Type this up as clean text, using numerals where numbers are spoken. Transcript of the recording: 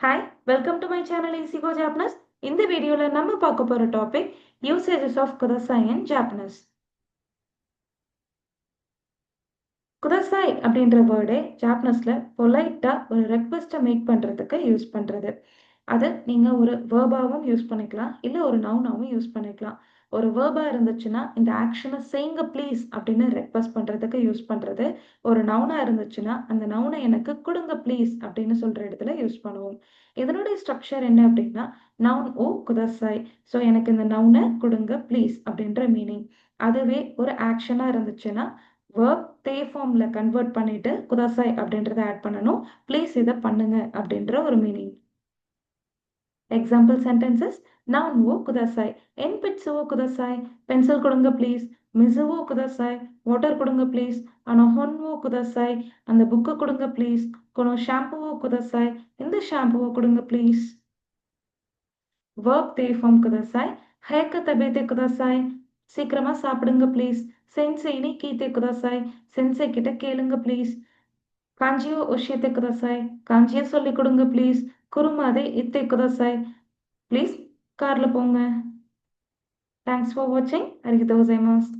Hi, welcome to my channel Easy Go Japanese. இந்த வீடியோல நம்ம பார்க்க போற topic usages of kudasai in Japanese. kudasai அப்படின்ற வேர்டே ஜாப்பனீஸ்ல பொலைட்டா ஒரு ரெக்வெஸ்ட்டை மேக் பண்றதுக்கு யூஸ் பண்றது. அது நீங்க ஒரு வேர்பாவும் யூஸ் பண்ணிக்கலாம், இல்ல ஒரு நவுனாவும் யூஸ் பண்ணிக்கலாம். ஒரு வேர்பா இருந்துச்சுன்னா இந்த ஆக்ஷனை செய்யுங்க ப்ளீஸ் அப்படின்னு ரெக்வெஸ்ட் பண்றதுக்கு யூஸ் பண்றது. ஒரு நவுனா இருந்துச்சுன்னா அந்த நவுனை எனக்கு கொடுங்க ப்ளீஸ் அப்படின்னு சொல்ற இடத்துல யூஸ் பண்ணுவோம். இதனுடைய ஸ்ட்ரக்சர் என்ன அப்படின்னா நவுன் ஓ குதசாய். ஸோ எனக்கு இந்த நவுனை கொடுங்க ப்ளீஸ் அப்படின்ற மீனிங். அதுவே ஒரு ஆக்ஷனா இருந்துச்சுன்னா வேர்ப் தே ஃபார்ம்ல கன்வெர்ட் பண்ணிட்டு குதசாய் அப்படின்றத ஆட் பண்ணணும். ப்ளீஸ் இதை பண்ணுங்க அப்படின்ற ஒரு meaning. Example sentences noun wo kudasai en pets wo kudasai pencil கொடுங்க please miss wo kudasai water கொடுங்க please ano hon wo kudasai அந்த புக் கொடுங்க please kono shampoo wo kudasai இந்த ஷாம்புவை கொடுங்க please verb they form kudasai hayaka tabete kudasai சீக்கிரமா சாப்பிடுங்க please sensei ni kite kudasai sensei கிட்ட கேளுங்க please காஞ்சியோ ஒஷியத்தை kudasai காஞ்சியை சொல்லிக் கொடுங்க please குருமாதே இத்தை kudasai ப்ளீஸ் கார்ல போங்க. தேங்க்ஸ் ஃபார் வாட்சிங். அரிகதோ கோசைமாஸ்.